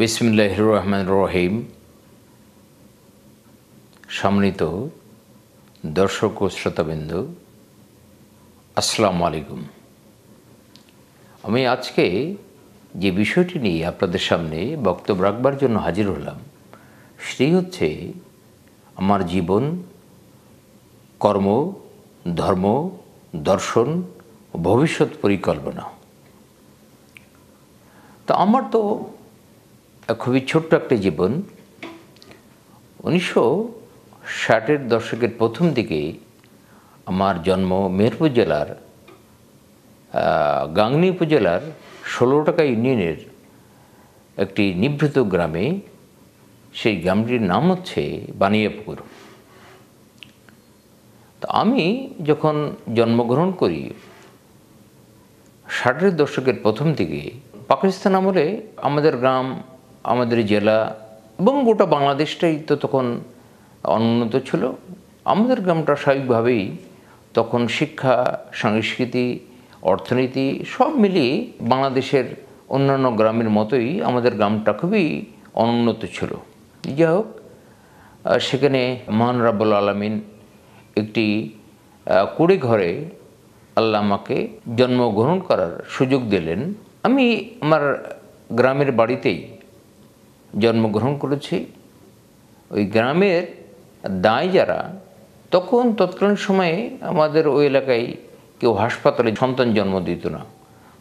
বিসমিল্লাহির রহমানির রহিম। সম্মানিত দর্শক ও শ্রোতাবৃন্দ, আসসালামু আলাইকুম। আমি আজকে যে বিষয়টি নিয়ে আপনাদের সামনে বক্তব্য রাখবার জন্য হাজির হলাম, সেটি হচ্ছে আমার জীবন, কর্ম, ধর্ম, দর্শন ও ভবিষ্যৎ পরিকল্পনা। তো আমার তো খুবই ছোট্ট একটা জীবন। 1960-এর দশকের প্রথম দিকে আমার জন্ম মেহেরপুর জেলার গাংনী উপজেলার 16টাকা ইউনিয়নের একটি নিভৃত গ্রামে। সেই গ্রামটির নাম হচ্ছে বানিয়াপুকুর। তো আমি যখন জন্মগ্রহণ করি 60-এর দশকের প্রথম দিকে, পাকিস্তান আমলে আমাদের গ্রাম, আমাদের জেলা এবং গোটা বাংলাদেশটাই তো তখন অনুন্নত ছিল। আমাদের গ্রামটা স্বাভাবিকভাবেই তখন শিক্ষা, সংস্কৃতি, অর্থনীতি সব মিলিয়ে বাংলাদেশের অন্যান্য গ্রামের মতোই আমাদের গ্রামটা খুবই অনুন্নত ছিল। যাই হোক, সেখানে মহান রাব্বুল আলামিন একটি কুড়ে ঘরে আল্লাহ আমাকে জন্মগ্রহণ করার সুযোগ দিলেন। আমি আমার গ্রামের বাড়িতেই জন্মগ্রহণ করেছি। ওই গ্রামের দায় যারা, তৎকালীন সময়ে আমাদের ওই এলাকায় কেউ হাসপাতালে সন্তান জন্ম দিত না।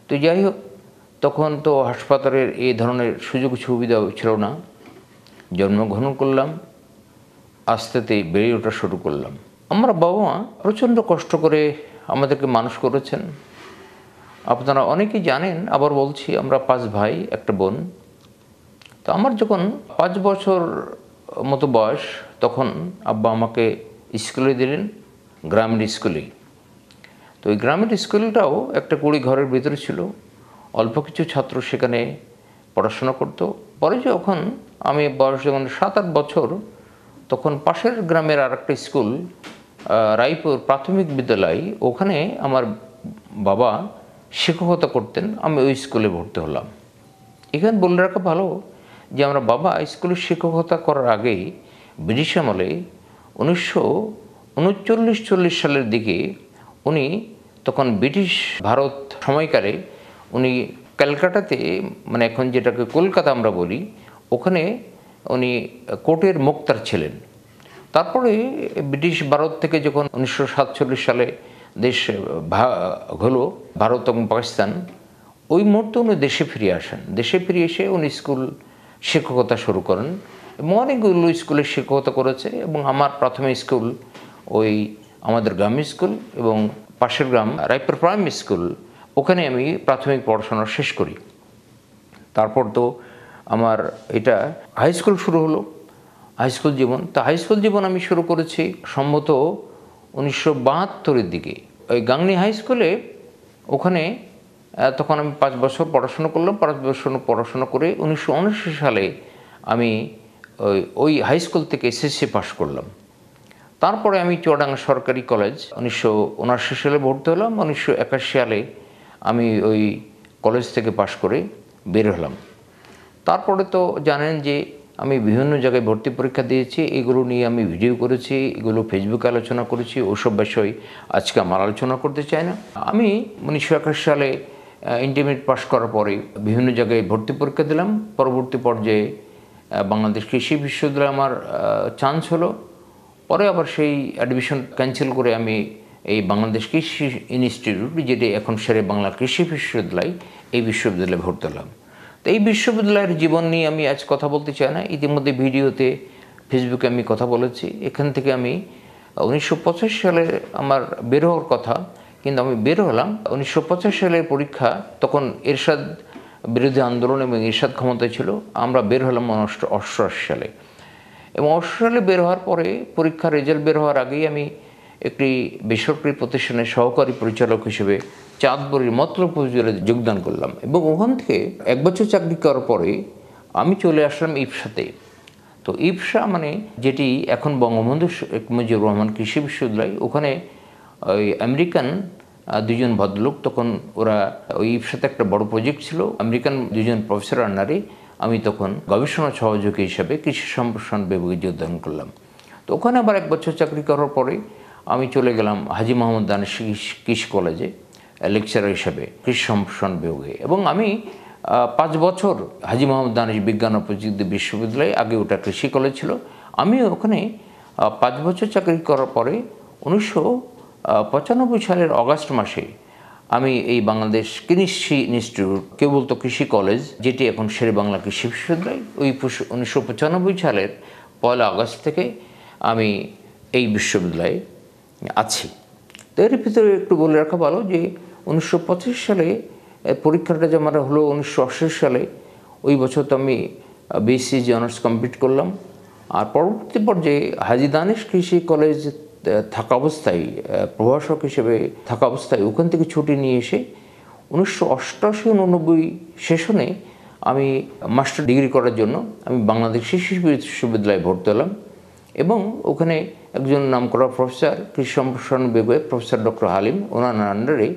তো যাই হোক, তখন তো হাসপাতালের এই ধরনের সুযোগ সুবিধা ছিল না। জন্মগ্রহণ করলাম, আস্তে বেড়ে ওঠা শুরু করলাম। আমার বাবা মা প্রচণ্ড কষ্ট করে আমাদেরকে মানুষ করেছেন। আপনারা অনেকেই জানেন, আবার বলছি, আমরা 5 ভাই, একটা বোন। তো আমার যখন 5 বছর মতো বয়স, তখন আব্বা আমাকে স্কুলে দিলেন, গ্রামের স্কুলে। তো ওই গ্রামের স্কুলটাও একটা কুড়ি ঘরের ভিতরে ছিল। অল্প কিছু ছাত্র সেখানে পড়াশোনা করতো। পরে যখন আমি বয়স যখন 7-8 বছর, তখন পাশের গ্রামের আর একটা স্কুল, রায়পুর প্রাথমিক বিদ্যালয়, ওখানে আমার বাবা শিক্ষকতা করতেন। আমি ওই স্কুলে ভর্তি হলাম। এখানে বলে রাখা ভালো যে আমার বাবা স্কুলের শিক্ষকতা করার আগেই ব্রিটিশ আমলে 1939-40 সালের দিকে উনি, তখন ব্রিটিশ ভারত সময়কালে, উনি ক্যালকাটাতে, মানে এখন যেটাকে কলকাতা আমরা বলি, ওখানে উনি কোর্টের মোক্তার ছিলেন। তারপরে ব্রিটিশ ভারত থেকে যখন 1947 সালে দেশ ভাগ হলো, ভারত এবং পাকিস্তান, ওই মুহূর্তে উনি দেশে ফিরে আসেন। দেশে ফিরে এসে উনি স্কুল শিক্ষকতা শুরু করেন এবং অনেকগুলো স্কুলে শিক্ষকতা করেছে। এবং আমার প্রাথমিক স্কুল ওই আমাদের গ্রামের স্কুল এবং পাশের গ্রাম রায়পুর প্রাইমারি স্কুল, ওখানে আমি প্রাথমিক পড়াশোনা শেষ করি। তারপর তো আমার এটা হাই স্কুল শুরু হলো, হাই স্কুল জীবন। তা হাই স্কুল জীবন আমি শুরু করেছি সম্ভবত 1972-এর দিকে, ওই গাংনী হাই স্কুলে। ওখানে তখন আমি 5 বছর পড়াশোনা করলাম। 5 বছর পড়াশোনা করে 1979 সালে আমি ওই হাই স্কুল থেকে এসএসসি পাস করলাম। তারপরে আমি চুয়াডাঙ্গা সরকারি কলেজ 1979 সালে ভর্তি হলাম। 1981 সালে আমি ওই কলেজ থেকে পাশ করে বের হলাম। তারপরে তো জানেন যে আমি বিভিন্ন জায়গায় ভর্তি পরীক্ষা দিয়েছি। এগুলো নিয়ে আমি ভিডিও করেছি, এগুলো ফেসবুকে আলোচনা করেছি। ওসব বিষয় আজকে আমার আলোচনা করতে চাই না। আমি 1981 সালে ইন্টারমিডিয়েট পাস করার পরে বিভিন্ন জায়গায় ভর্তি পরীক্ষা দিলাম। পরবর্তী পর্যায়ে বাংলাদেশ কৃষি বিশ্ববিদ্যালয়ে আমার চান্স হলো। পরে আবার সেই অ্যাডমিশন ক্যান্সেল করে আমি এই বাংলাদেশ কৃষি ইনস্টিটিউট, যেটি এখন সেরে বাংলা কৃষি বিশ্ববিদ্যালয়, এই বিশ্ববিদ্যালয়ে ভর্তি হলাম। তো এই বিশ্ববিদ্যালয়ের জীবন নিয়ে আমি আজ কথা বলতে চাই না। ইতিমধ্যে ভিডিওতে, ফেসবুকে আমি কথা বলেছি। এখান থেকে আমি 1985 সালে আমার বের হওয়ার কথা, কিন্তু আমি বের হলাম 1985 সালের পরীক্ষা। তখন এরশাদ বিরোধী আন্দোলন এবং এরশাদ ক্ষমতায় ছিল। আমরা বের হলাম 1988 সালে। এবং 88 সালে বের হওয়ার পরে, পরীক্ষার রেজাল্ট বের হওয়ার আগেই আমি একটি বেসরকারি প্রতিষ্ঠানের সহকারী পরিচালক হিসেবে চাঁদপুরের মতলব উপজেলায় যোগদান করলাম। এবং ওখান থেকে 1 বছর চাকরি করার পরে আমি চলে আসলাম ইপসাতে। তো ইপসা মানে যেটি এখন বঙ্গবন্ধু শেখ মুজিবুর রহমান কৃষি বিশ্ববিদ্যালয়, ওখানে ওই আমেরিকান 2 জন ভদ্রলোক, তখন ওরা ওই ইপসাতে একটা বড় প্রজেক্ট ছিল, আমেরিকান 2 জন প্রফেসর আন্ডারে আমি তখন গবেষণা সহযোগী হিসেবে কৃষি সম্প্রসারণ বিভাগে যোগদান করলাম। তো ওখানে আবার 1 বছর চাকরি করার পরে আমি চলে গেলাম হাজী মোহাম্মদ দানেশ কৃষি কলেজে লেকচারার হিসেবে কৃষি সম্প্রসারণ বিভাগে, এবং আমি 5 বছর হাজী মোহাম্মদ দানেশ বিজ্ঞান ও প্রযুক্তি বিশ্ববিদ্যালয়ে, আগে ওটা কৃষি কলেজ ছিল, আমি ওখানে 5 বছর চাকরি করার পরে 1995 সালের অগাস্ট মাসে আমি এই বাংলাদেশ কৃষি ইনস্টিটিউট, কেউ বলতো কৃষি কলেজ, যেটি এখন শেরে বাংলা কৃষি বিশ্ববিদ্যালয়, ওই 1995 সালের 1 আগস্ট থেকে আমি এই বিশ্ববিদ্যালয়ে আছি। তো এর ভিতরে একটু বলে রাখা ভালো যে 1925 সালে পরীক্ষাটা যে আমার হলো 1988 সালে, ওই বছর তো আমি বিএসসি অনার্স কমপ্লিট করলাম। আর পরবর্তী পর্যায়ে হাজী দানেশ কৃষি কলেজ থাকা অবস্থায়, প্রভাষক হিসেবে থাকা অবস্থায় ওখান থেকে ছুটি নিয়ে এসে 1988-89 সেশনে আমি মাস্টার ডিগ্রি করার জন্য আমি বাংলাদেশ কৃষি বিশ্ববিদ্যালয়ে ভর্তি হলাম, এবং ওখানে একজন নামকরা প্রফেসর, কৃষি সম্প্রসারণ বিভাগে প্রফেসর ডক্টর হালিম, ওনার আন্ডারে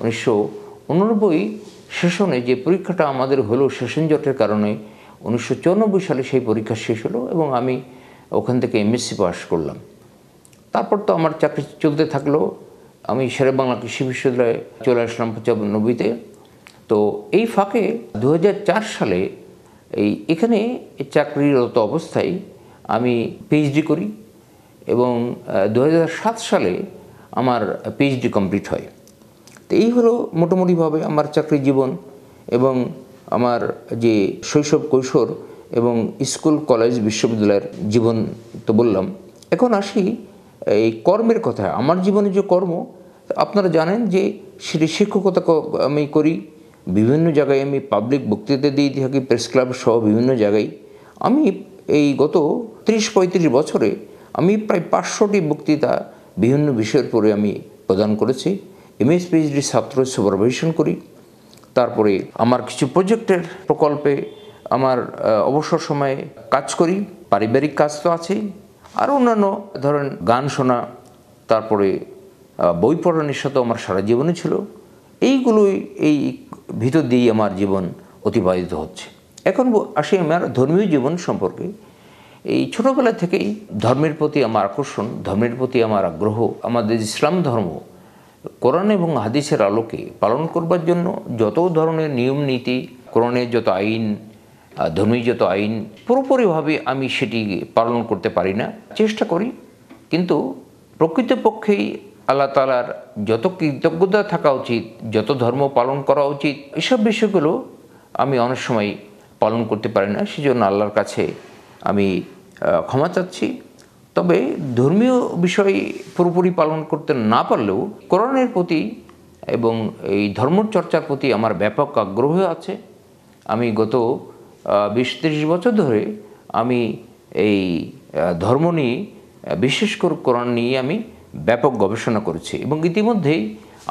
1989 সেশনে যে পরীক্ষাটা আমাদের হলো সেশন জটের কারণে 1994 সালে সেই পরীক্ষা শেষ হলো, এবং আমি ওখান থেকে এমএসসি পাস করলাম। তারপর তো আমার চাকরি চলতে থাকলো। আমি শেরে বাংলা কৃষি বিশ্ববিদ্যালয়ে চলে আসলাম 95-তে। তো এই ফাঁকে 2004 সালে এখানে চাকরিরত অবস্থায় আমি পিএইচডি করি, এবং 2007 সালে আমার পিএইচডি কমপ্লিট হয়। তো এই হলো মোটামুটিভাবে আমার চাকরি জীবন এবং আমার যে শৈশব, কৈশোর এবং স্কুল, কলেজ, বিশ্ববিদ্যালয়ের জীবন তো বললাম। এখন আসি এই কর্মের কথা। আমার জীবনে যে কর্ম, আপনারা জানেন যে সেটি শিক্ষকতা আমি করি। বিভিন্ন জায়গায় আমি পাবলিক বক্তৃতা দিয়ে থাকি, প্রেস ক্লাব সহ বিভিন্ন জায়গায়। আমি এই গত 30-35 বছরে আমি প্রায় 500টি বক্তৃতা বিভিন্ন বিষয়ের উপরে আমি প্রদান করেছি। এমএস পিএইচডি ছাত্র সুপারভিশন করি। তারপরে আমার কিছু প্রকল্পে আমার অবসর সময়ে কাজ করি। পারিবারিক কাজ তো আছেই, আর অন্যান্য ধরেন গান শোনা, তারপরে বই পড়ার নেশা তো আমার সারা জীবনে ছিল। এইগুলোই এই ভিতর দিয়েই আমার জীবন অতিবাহিত হচ্ছে। এখন আসি আমার ধর্মীয় জীবন সম্পর্কে। এই ছোটোবেলা থেকেই ধর্মের প্রতি আমার আকর্ষণ, ধর্মের প্রতি আমার আগ্রহ। আমাদের ইসলাম ধর্ম কোরআন এবং হাদিসের আলোকে পালন করবার জন্য যত ধরনের নিয়ম নীতি, কোরআনের যত আইন, ধর্মীয় যত আইন, পুরোপুরিভাবে আমি সেটি পালন করতে পারি না, চেষ্টা করি। কিন্তু প্রকৃতপক্ষেই আল্লাহ তাআলার যত কৃতজ্ঞতা থাকা উচিত, যত ধর্ম পালন করা উচিত, এসব বিষয়গুলো আমি অনেক সময় পালন করতে পারি না। সেজন্য আল্লাহর কাছে আমি ক্ষমা চাচ্ছি। তবে ধর্মীয় বিষয় পুরোপুরি পালন করতে না পারলেও কোরআনের প্রতি এবং এই ধর্মচর্চার প্রতি আমার ব্যাপক আগ্রহ আছে। আমি গত 20-30 বছর ধরে আমি এই ধর্ম নিয়ে, বিশেষ করে কোরআন নিয়ে আমি ব্যাপক গবেষণা করেছি, এবং ইতিমধ্যেই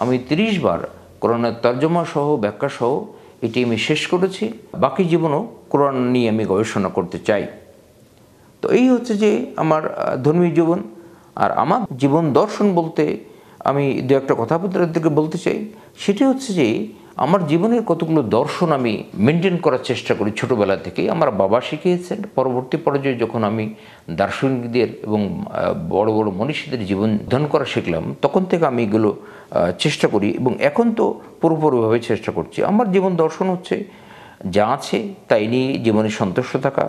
আমি 30 বার কোরআনের তর্জমা সহ, ব্যাখ্যা সহ এটি আমি শেষ করেছি। বাকি জীবনও কোরআন নিয়ে আমি গবেষণা করতে চাই। তো এই হচ্ছে যে আমার ধর্মীয় জীবন। আর আমার জীবন দর্শন বলতে আমি দু একটা কথা আপনাদেরকে বলতে চাই। সেটি হচ্ছে যে আমার জীবনের কতগুলো দর্শন আমি মেনটেন করার চেষ্টা করি ছোটোবেলা থেকেই। আমার বাবা শিখিয়েছেন। পরবর্তী পর্যায়ে যখন আমি দার্শনিকদের এবং বড় বড় মনীষীদের জীবন অধ্যয়ন করা শিখলাম, তখন থেকে আমি এগুলো চেষ্টা করি, এবং এখন তো পুরোপুরিভাবে চেষ্টা করছি। আমার জীবন দর্শন হচ্ছে যা আছে তাই নিয়ে জীবনে সন্তুষ্ট থাকা।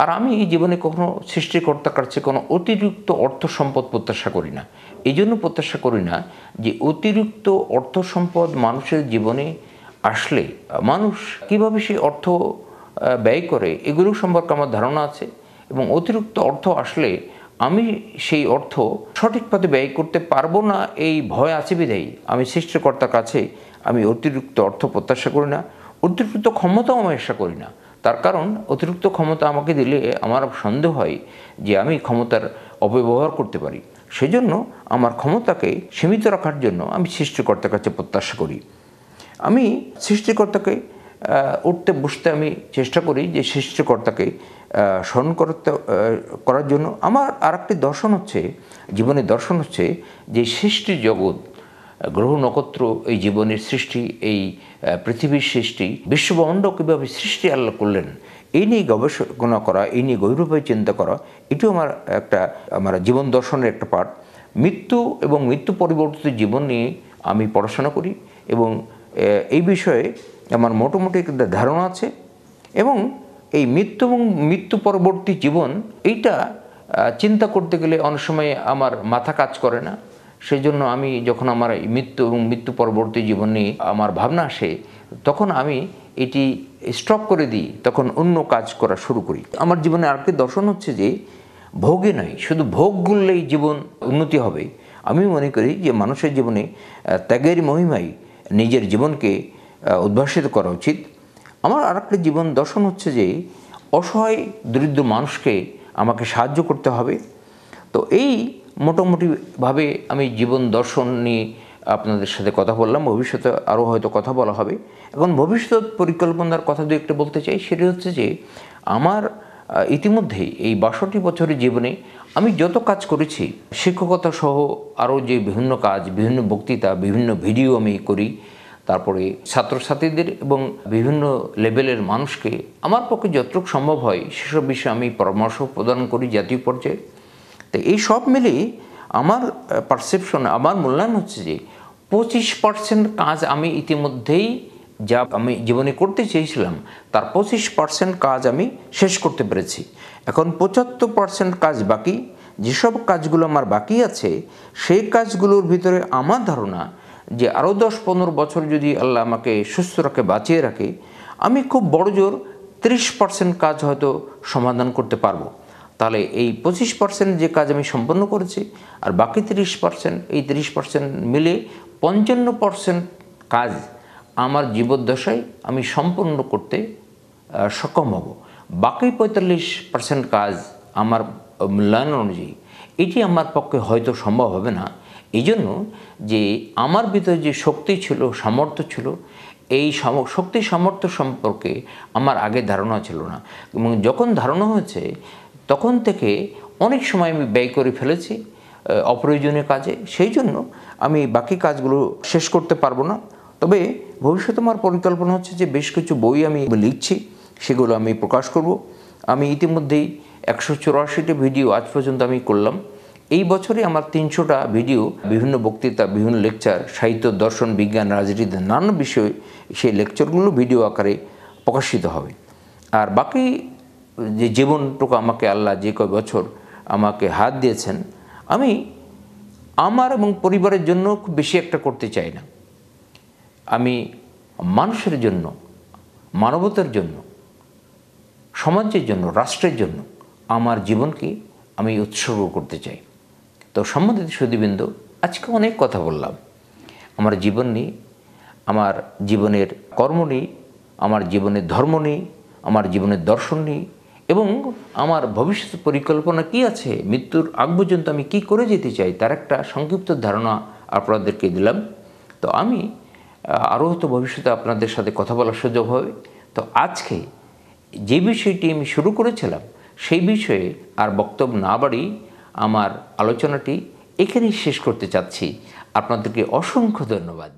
আর আমি এই জীবনে কখনো সৃষ্টিকর্তার কাছে কোনো অতিরিক্ত অর্থ সম্পদ প্রত্যাশা করি না। এই জন্য প্রত্যাশা করি না যে অতিরিক্ত অর্থ সম্পদ মানুষের জীবনে আসলে মানুষ কীভাবে সেই অর্থ ব্যয় করে, এগুলো সম্পর্কে আমার ধারণা আছে। এবং অতিরিক্ত অর্থ আসলে আমি সেই অর্থ সঠিকভাবে ব্যয় করতে পারবো না, এই ভয় আছে বিধায় আমি সৃষ্টিকর্তার কাছে আমি অতিরিক্ত অর্থ প্রত্যাশা করি না। অতিরিক্ত ক্ষমতাও আমি আশা করি না। তার কারণ অতিরিক্ত ক্ষমতা আমাকে দিলে আমার সন্দেহ হয় যে আমি ক্ষমতার অপব্যবহার করতে পারি। সেজন্য আমার ক্ষমতাকে সীমিত রাখার জন্য আমি সৃষ্টিকর্তার কাছে প্রত্যাশা করি। আমি সৃষ্টিকর্তাকে উঠতে বসতে আমি চেষ্টা করি যে সৃষ্টিকর্তাকে স্মরণ করার জন্য। আমার আর একটি দর্শন হচ্ছে, জীবনের দর্শন হচ্ছে যে সৃষ্টি জগৎ গ্রহ নক্ষত্র, এই জীবনের সৃষ্টি, এই পৃথিবীর সৃষ্টি, বিশ্বব্রহ্মাণ্ড কীভাবে সৃষ্টি আল্লাহ করলেন, এই নিয়ে গবেষণা করা, এই নিয়ে গভীরভাবে চিন্তা করা, এটিও আমার জীবন দর্শনের একটা পার্ট। মৃত্যু এবং মৃত্যু পরবর্তী জীবন নিয়ে আমি পড়াশোনা করি এবং এই বিষয়ে আমার মোটামুটি একটা ধারণা আছে। এবং এই মৃত্যু এবং মৃত্যু পরবর্তী জীবন এইটা চিন্তা করতে গেলে অনেক সময় আমার মাথা কাজ করে না। সেই জন্য আমি যখন আমার মৃত্যু এবং মৃত্যু পরবর্তী জীবন নিয়ে আমার ভাবনা আসে, তখন আমি এটি স্টপ করে দিই, তখন অন্য কাজ করা শুরু করি। আমার জীবনে আরেকটি দর্শন হচ্ছে যে ভোগে নয়, শুধু ভোগ করলেই জীবন উন্নতি হবে। আমি মনে করি যে মানুষের জীবনে ত্যাগের মহিমায় নিজের জীবনকে উদ্ভাসিত করা উচিত। আমার আরেকটি জীবন দর্শন হচ্ছে যে অসহায় দরিদ্র মানুষকে আমাকে সাহায্য করতে হবে। তো এই মোটামুটিভাবে আমি জীবন দর্শন নিয়ে আপনাদের সাথে কথা বললাম। ভবিষ্যতে আরও হয়তো কথা বলা হবে। এখন ভবিষ্যৎ পরিকল্পনার কথা দু একটা বলতে চাই। সেটি হচ্ছে যে আমার ইতিমধ্যেই এই 62 বছরের জীবনে আমি যত কাজ করেছি, শিক্ষকতা সহ আরও যে বিভিন্ন কাজ, বিভিন্ন বক্তৃতা, বিভিন্ন ভিডিও আমি করি, তারপরে ছাত্রছাত্রীদের এবং বিভিন্ন লেভেলের মানুষকে আমার পক্ষে যতটুকু সম্ভব হয় সেসব বিষয়ে আমি পরামর্শ প্রদান করি জাতীয় পর্যায়ে। তো এই সব মিলিয়ে আমার পারসেপশন, আমার মূল্যায়ন হচ্ছে যে 25% কাজ আমি ইতিমধ্যেই যা আমি জীবনে করতে চেয়েছিলাম তার 25% কাজ আমি শেষ করতে পেরেছি। এখন 75% কাজ বাকি। যেসব কাজগুলো আমার বাকি আছে সেই কাজগুলোর ভিতরে আমার ধারণা যে আরও 10-15 বছর যদি আল্লাহ আমাকে সুস্থ রাখে, বাঁচিয়ে রাখে, আমি খুব বড় জোর 30% কাজ হয়তো সমাধান করতে পারবো। তাহলে এই 25% যে কাজ আমি সম্পন্ন করেছি আর বাকি 30%, এই 30% মিলে 55% কাজ আমার জীবদ্দশায় আমি সম্পন্ন করতে সক্ষম হব। বাকি 45% কাজ আমার মূল্যায়ন অনুযায়ী এটি আমার পক্ষে হয়তো সম্ভব হবে না। এই জন্য যে আমার ভিতরে যে শক্তি ছিল, সামর্থ্য ছিল, এই শক্তি সামর্থ্য সম্পর্কে আমার আগে ধারণা ছিল না। এবং যখন ধারণা হয়েছে তখন থেকে অনেক সময় আমি ব্যয় করে ফেলেছি অপ্রয়োজনীয় কাজে। সেই জন্য আমি বাকি কাজগুলো শেষ করতে পারবো না। তবে ভবিষ্যতে আমার পরিকল্পনা হচ্ছে যে বেশ কিছু বই আমি লিখছি, সেগুলো আমি প্রকাশ করব। আমি ইতিমধ্যেই 184টি ভিডিও আজ পর্যন্ত আমি করলাম। এই বছরে আমার 300টা ভিডিও, বিভিন্ন বক্তৃতা, বিভিন্ন লেকচার, সাহিত্য, দর্শন, বিজ্ঞান, রাজনীতি, নানান বিষয়ে সেই লেকচারগুলো ভিডিও আকারে প্রকাশিত হবে। আর বাকি যে জীবনটুকু আমাকে আল্লাহ যে কয় বছর আমাকে হাত দিয়েছেন, আমি আমার এবং পরিবারের জন্য খুব বেশি একটা করতে চাই না। আমি মানুষের জন্য, মানবতার জন্য, সমাজের জন্য, রাষ্ট্রের জন্য আমার জীবনকে আমি উৎসর্গ করতে চাই। তো সম্মানিত সুধীবৃন্দ, আজকে অনেক কথা বললাম আমার জীবন নিয়ে, আমার জীবনের কর্ম নিয়ে, আমার জীবনের ধর্ম নিয়ে, আমার জীবনের দর্শন নিয়ে, এবং আমার ভবিষ্যৎ পরিকল্পনা কি আছে, মৃত্যুর আগ পর্যন্ত আমি কি করে যেতে চাই তার একটা সংক্ষিপ্ত ধারণা আপনাদেরকে দিলাম। তো আমি আরও হয়তো ভবিষ্যতে আপনাদের সাথে কথা বলার সুযোগ হবে। তো আজকে যে বিষয়টি আমি শুরু করেছিলাম সেই বিষয়ে আর বক্তব্য না বাড়িয়ে আমার আলোচনাটি এখানেই শেষ করতে চাচ্ছি। আপনাদেরকে অসংখ্য ধন্যবাদ।